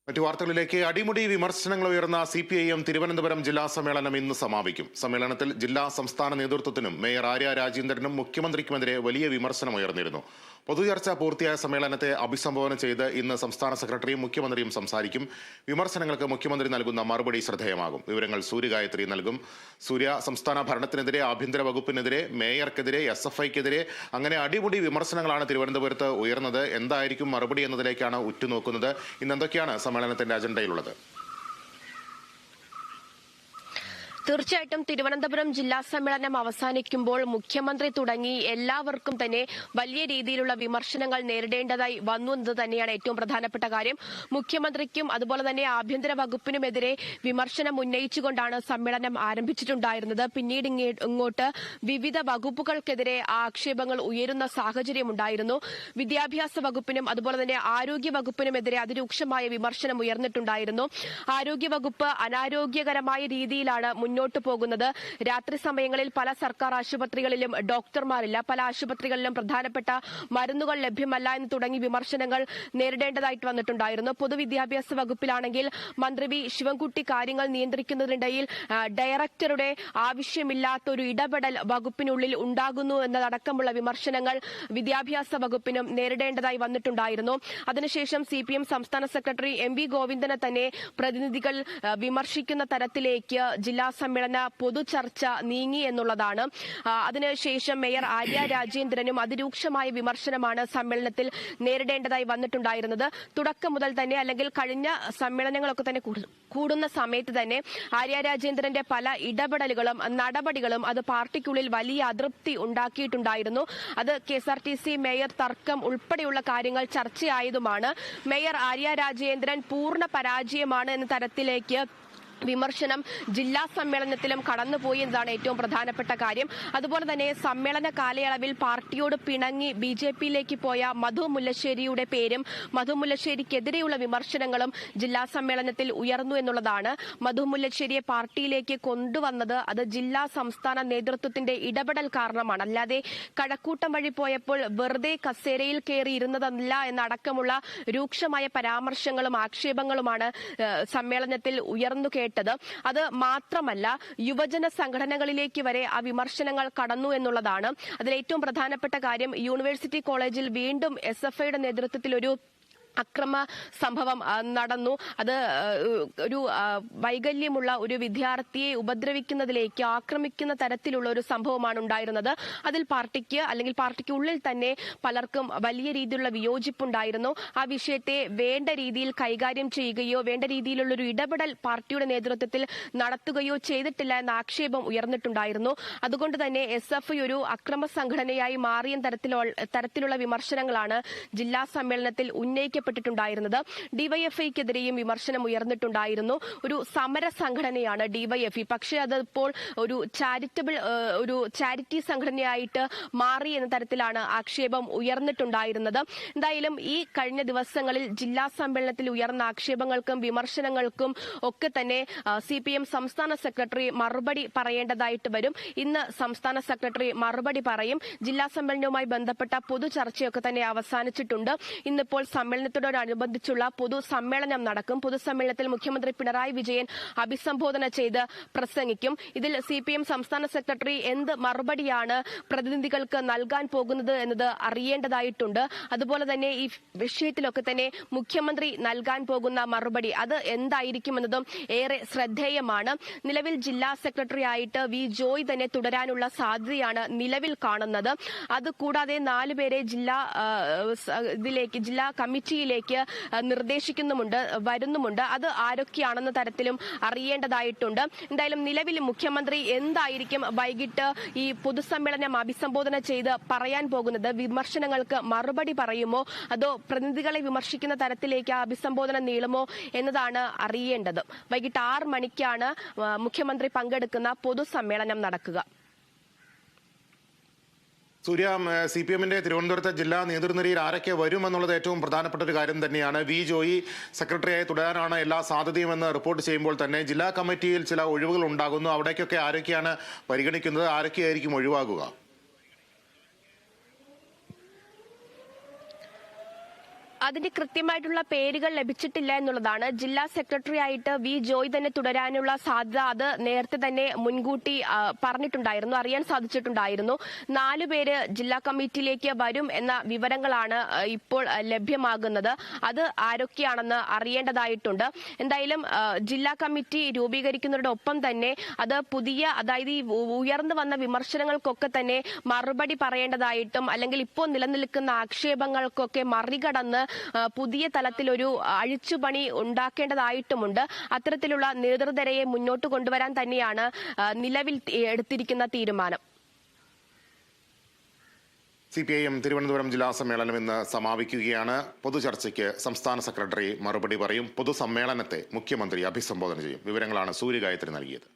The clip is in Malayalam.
മറ്റു വാർത്തകളിലേക്ക്. അടിമുടി വിമർശനങ്ങൾ ഉയർന്ന CPIM തിരുവനന്തപുരം ജില്ലാ സമ്മേളനം ഇന്ന് സമാപിക്കും. സമ്മേളനത്തിൽ ജില്ലാ സംസ്ഥാന നേതൃത്വത്തിനും മേയർ ആര്യ രാജേന്ദ്രനും മുഖ്യമന്ത്രിക്കുമെതിരെ വലിയ വിമർശനം ഉയർന്നിരുന്നു. പൊതുചർച്ച പൂർത്തിയായ സമ്മേളനത്തെ അഭിസംബോധന ചെയ്ത് ഇന്ന് സംസ്ഥാന സെക്രട്ടറിയും മുഖ്യമന്ത്രിയും സംസാരിക്കും. വിമർശനങ്ങൾക്ക് മുഖ്യമന്ത്രി നൽകുന്ന മറുപടി ശ്രദ്ധേയമാകും. വിവരങ്ങൾ സൂര്യഗായത്രി നൽകും. സൂര്യ, സംസ്ഥാന ഭരണത്തിനെതിരെ, ആഭ്യന്തര വകുപ്പിനെതിരെ, മേയർക്കെതിരെ, SFIക്കെതിരെ അങ്ങനെ അടിമുടി വിമർശനങ്ങളാണ് തിരുവനന്തപുരത്ത് ഉയർന്നത്. എന്തായിരിക്കും മറുപടി എന്നതിലേക്കാണ് ഉറ്റുനോക്കുന്നത്. ഇന്ന് എന്തൊക്കെയാണ് സമ്മേളനത്തിന്റെ അജണ്ടയിലുള്ളത്? തീർച്ചയായിട്ടും തിരുവനന്തപുരം ജില്ലാ സമ്മേളനം അവസാനിക്കുമ്പോൾ മുഖ്യമന്ത്രി തുടങ്ങി എല്ലാവർക്കും തന്നെ വലിയ രീതിയിലുള്ള വിമർശനങ്ങൾ നേരിടേണ്ടതായി വന്നു എന്നത് തന്നെയാണ് ഏറ്റവും പ്രധാനപ്പെട്ട കാര്യം. മുഖ്യമന്ത്രിക്കും അതുപോലെ തന്നെ ആഭ്യന്തര വകുപ്പിനുമെതിരെ വിമർശനം ഉന്നയിച്ചുകൊണ്ടാണ് സമ്മേളനം ആരംഭിച്ചിട്ടുണ്ടായിരുന്നത്. പിന്നീട് ഇങ്ങോട്ട് വിവിധ വകുപ്പുകൾക്കെതിരെ ആക്ഷേപങ്ങൾ ഉയരുന്ന സാഹചര്യമുണ്ടായിരുന്നു. വിദ്യാഭ്യാസ വകുപ്പിനും അതുപോലെ തന്നെ ആരോഗ്യ വകുപ്പിനുമെതിരെ അതിരൂക്ഷമായ വിമർശനം ഉയർന്നിട്ടുണ്ടായിരുന്നു. ആരോഗ്യ വകുപ്പ് അനാരോഗ്യകരമായ രീതിയിലാണ് മുന്നോട്ട് പോകുന്നത്. രാത്രി സമയങ്ങളിൽ പല സർക്കാർ ആശുപത്രികളിലും ഡോക്ടർമാരില്ല, പല ആശുപത്രികളിലും പ്രധാനപ്പെട്ട മരുന്നുകൾ ലഭ്യമല്ല എന്ന് തുടങ്ങി വിമർശനങ്ങൾ നേരിടേണ്ടതായിട്ട് വന്നിട്ടുണ്ടായിരുന്നു. പൊതുവിദ്യാഭ്യാസ വകുപ്പിലാണെങ്കിൽ മന്ത്രി വി ശിവൻകുട്ടി കാര്യങ്ങൾ നിയന്ത്രിക്കുന്നതിനിടയിൽ ഡയറക്ടറുടെ ആവശ്യമില്ലാത്ത ഒരു ഇടപെടൽ വകുപ്പിനുള്ളിൽ ഉണ്ടാകുന്നു എന്നതടക്കമുള്ള വിമർശനങ്ങൾ വിദ്യാഭ്യാസ വകുപ്പിനും നേരിടേണ്ടതായി വന്നിട്ടുണ്ടായിരുന്നു. അതിനുശേഷം CPM സംസ്ഥാന സെക്രട്ടറി MV ഗോവിന്ദനെ തന്നെ പ്രതിനിധികൾ വിമർശിക്കുന്ന തരത്തിലേക്ക് ജില്ലാ സമ്മേളന പൊതുചർച്ച നീങ്ങി എന്നുള്ളതാണ്. അതിനുശേഷം മേയർ ആര്യ രാജേന്ദ്രനും അതിരൂക്ഷമായ വിമർശനമാണ് സമ്മേളനത്തിൽ നേരിടേണ്ടതായി വന്നിട്ടുണ്ടായിരുന്നത്. തുടക്കം മുതൽ തന്നെ, അല്ലെങ്കിൽ കഴിഞ്ഞ സമ്മേളനങ്ങളൊക്കെ തന്നെ കൂടുന്ന സമയത്ത് തന്നെ ആര്യ രാജേന്ദ്രന്റെ പല ഇടപെടലുകളും നടപടികളും അത് പാർട്ടിക്കുള്ളിൽ വലിയ അതൃപ്തി ഉണ്ടാക്കിയിട്ടുണ്ടായിരുന്നു. അത് KSRTC മേയർ തർക്കം ഉൾപ്പെടെയുള്ള കാര്യങ്ങൾ ചർച്ചയായതുമാണ്. മേയർ ആര്യ രാജേന്ദ്രൻ പൂർണ്ണ പരാജയമാണ് എന്ന തരത്തിലേക്ക് വിമർശനം ജില്ലാ സമ്മേളനത്തിലും കടന്നുപോയി എന്നതാണ് ഏറ്റവും പ്രധാനപ്പെട്ട കാര്യം. അതുപോലെ തന്നെ സമ്മേളന കാലയളവിൽ പാർട്ടിയോട് പിണങ്ങി BJPയിലേക്ക് പോയ മധു മുല്ലശ്ശേരിയുടെ പേരും മധു മുല്ലശ്ശേരിക്കെതിരെയുള്ള വിമർശനങ്ങളും ജില്ലാ സമ്മേളനത്തിൽ ഉയർന്നു എന്നുള്ളതാണ്. മധു മുല്ലശ്ശേരിയെ പാർട്ടിയിലേക്ക് കൊണ്ടുവന്നത് അത് ജില്ലാ സംസ്ഥാന നേതൃത്വത്തിന്റെ ഇടപെടൽ കാരണമാണ്. അല്ലാതെ കഴക്കൂട്ടം വഴി പോയപ്പോൾ വെറുതെ കസേരയിൽ കയറിയിരുന്നതല്ല എന്നടക്കമുള്ള രൂക്ഷമായ പരാമർശങ്ങളും ആക്ഷേപങ്ങളുമാണ് സമ്മേളനത്തിൽ ഉയർന്നു കേട്ടത്. അത് മാത്രമല്ല, യുവജന സംഘടനകളിലേക്ക് വരെ ആ വിമർശനങ്ങൾ കടന്നു എന്നുള്ളതാണ്. അതിൽ ഏറ്റവും പ്രധാനപ്പെട്ട കാര്യം, യൂണിവേഴ്സിറ്റി കോളേജിൽ വീണ്ടും SFIയുടെ നേതൃത്വത്തിൽ ഒരു അക്രമ സംഭവം നടന്നു. അത് ഒരു വൈകല്യമുള്ള ഒരു വിദ്യാർത്ഥിയെ ഉപദ്രവിക്കുന്നതിലേക്ക് ആക്രമിക്കുന്ന തരത്തിലുള്ള ഒരു സംഭവമാണ് ഉണ്ടായിരുന്നത്. അതിൽ പാർട്ടിക്ക് അല്ലെങ്കിൽ പാർട്ടിക്കുള്ളിൽ തന്നെ പലർക്കും വലിയ രീതിയിലുള്ള വിയോജിപ്പുണ്ടായിരുന്നു. ആ വിഷയത്തെ വേണ്ട രീതിയിൽ കൈകാര്യം ചെയ്യുകയോ വേണ്ട രീതിയിലുള്ള ഒരു ഇടപെടൽ പാർട്ടിയുടെ നേതൃത്വത്തിൽ നടത്തുകയോ ചെയ്തിട്ടില്ല എന്ന ആക്ഷേപം ഉയർന്നിട്ടുണ്ടായിരുന്നു. അതുകൊണ്ട് തന്നെ SFI ഒരു അക്രമ സംഘടനയായി മാറിയ തരത്തിലുള്ള വിമർശനങ്ങളാണ് ജില്ലാ സമ്മേളനത്തിൽ പ്പെട്ടിട്ടുണ്ടായിരുന്നത്. DYFIക്കെതിരെയും വിമർശനം ഉയർന്നിട്ടുണ്ടായിരുന്നു. ഒരു സമര സംഘടനയാണ് DYFI, പക്ഷേ അതിപ്പോൾ ഒരു ചാരിറ്റി സംഘടനയായിട്ട് മാറി എന്ന തരത്തിലാണ് ആക്ഷേപം ഉയർന്നിട്ടുണ്ടായിരുന്നത്. എന്തായാലും ഈ കഴിഞ്ഞ ദിവസങ്ങളിൽ ജില്ലാ സമ്മേളനത്തിൽ ഉയർന്ന ആക്ഷേപങ്ങൾക്കും വിമർശനങ്ങൾക്കും ഒക്കെ തന്നെ CPM സംസ്ഥാന സെക്രട്ടറി മറുപടി പറയേണ്ടതായിട്ട് വരും. ഇന്ന് സംസ്ഥാന സെക്രട്ടറി മറുപടി പറയും. ജില്ലാ സമ്മേളനവുമായി ബന്ധപ്പെട്ട പൊതുചർച്ചയൊക്കെ തന്നെ അവസാനിച്ചിട്ടുണ്ട്. ഇന്നിപ്പോൾ സമ്മേളനത്തോടനുബന്ധിച്ചുള്ള പൊതുസമ്മേളനം നടക്കും. പൊതുസമ്മേളനത്തിൽ മുഖ്യമന്ത്രി പിണറായി വിജയൻ അഭിസംബോധന ചെയ്ത് പ്രസംഗിക്കും. ഇതിൽ CPM സംസ്ഥാന സെക്രട്ടറി എന്ത് മറുപടിയാണ് പ്രതിനിധികൾക്ക് നൽകാൻ പോകുന്നത് എന്നത് അറിയേണ്ടതായിട്ടുണ്ട്. അതുപോലെ തന്നെ ഈ വിഷയത്തിലൊക്കെ തന്നെ മുഖ്യമന്ത്രി നൽകാൻ പോകുന്ന മറുപടി അത് എന്തായിരിക്കുമെന്നതും ഏറെ ശ്രദ്ധേയമാണ്. നിലവിൽ ജില്ലാ സെക്രട്ടറി ആയിട്ട് V ജോയ് തന്നെ തുടരാനുള്ള സാധ്യതയാണ് നിലവിൽ കാണുന്നത്. അതുകൂടാതെ 4 പേരെ ജില്ലാ കമ്മിറ്റിയിലേക്ക് വരുന്നുമുണ്ട്. അത് ആരൊക്കെയാണെന്ന തരത്തിലും അറിയേണ്ടതായിട്ടുണ്ട്. എന്തായാലും നിലവിൽ മുഖ്യമന്ത്രി എന്തായിരിക്കും വൈകിട്ട് ഈ പൊതുസമ്മേളനം അഭിസംബോധന ചെയ്ത് പറയാൻ പോകുന്നത്? വിമർശനങ്ങൾക്ക് മറുപടി പറയുമോ, അതോ പ്രതിനിധികളെ വിമർശിക്കുന്ന തരത്തിലേക്ക് അഭിസംബോധന നീളുമോ എന്നതാണ് അറിയേണ്ടത്. വൈകിട്ട് 6 മണിക്കാണ് മുഖ്യമന്ത്രി പങ്കെടുക്കുന്ന പൊതുസമ്മേളനം നടക്കുക. സൂര്യ, CPMന്റെ തിരുവനന്തപുരത്തെ ജില്ലാ നേതൃനിരയിൽ ആരൊക്കെ വരുമെന്നുള്ളത് ഏറ്റവും പ്രധാനപ്പെട്ട ഒരു കാര്യം തന്നെയാണ്. V ജോയ് സെക്രട്ടറിയായി തുടരാനാണ് എല്ലാ സാധ്യതയുമെന്ന് റിപ്പോർട്ട് ചെയ്യുമ്പോൾ തന്നെ ജില്ലാ കമ്മിറ്റിയിൽ ചില ഒഴിവുകൾ ഉണ്ടാകുന്നു. അവിടേക്കൊക്കെ ആരൊക്കെയാണ് പരിഗണിക്കുന്നത്? ആരൊക്കെയായിരിക്കും ഒഴിവാകുക? അതിന്റെ കൃത്യമായിട്ടുള്ള പേരുകൾ ലഭിച്ചിട്ടില്ല എന്നുള്ളതാണ്. ജില്ലാ സെക്രട്ടറി ആയിട്ട് വി ജോയ് തന്നെ തുടരാനുള്ള സാധ്യത അത് നേരത്തെ തന്നെ മുൻകൂട്ടി പറഞ്ഞിട്ടുണ്ടായിരുന്നു, അറിയാൻ സാധിച്ചിട്ടുണ്ടായിരുന്നു. 4 പേര് ജില്ലാ കമ്മിറ്റിയിലേക്ക് വരും എന്ന വിവരങ്ങളാണ് ഇപ്പോൾ ലഭ്യമാകുന്നത്. അത് ആരൊക്കെയാണെന്ന് അറിയേണ്ടതായിട്ടുണ്ട്. എന്തായാലും ജില്ലാ കമ്മിറ്റി രൂപീകരിക്കുന്നതോടൊപ്പം തന്നെ അത് അതായത് ഈ ഉയർന്നു വന്ന വിമർശനങ്ങൾക്കൊക്കെ തന്നെ മറുപടി പറയേണ്ടതായിട്ടും അല്ലെങ്കിൽ ഇപ്പോൾ നിലനിൽക്കുന്ന ആക്ഷേപങ്ങൾക്കൊക്കെ മറികടന്ന് പുതിയ തലത്തിലൊരു അഴിച്ചുപണി ഉണ്ടാക്കേണ്ടതായിട്ടുമുണ്ട്. അത്തരത്തിലുള്ള നേതൃനിരയെ മുന്നോട്ട് കൊണ്ടുവരാൻ തന്നെയാണ് നിലവിൽ എടുത്തിരിക്കുന്ന തീരുമാനം. CPIM തിരുവനന്തപുരം ജില്ലാ സമ്മേളനം ഇന്ന് സമാപിക്കുകയാണ്. പൊതുചർച്ചയ്ക്ക് സംസ്ഥാന സെക്രട്ടറി മറുപടി പറയും. പൊതുസമ്മേളനത്തെ മുഖ്യമന്ത്രി അഭിസംബോധന ചെയ്യും. വിവരങ്ങളാണ് സൂര്യഗായത്രി നൽകിയത്.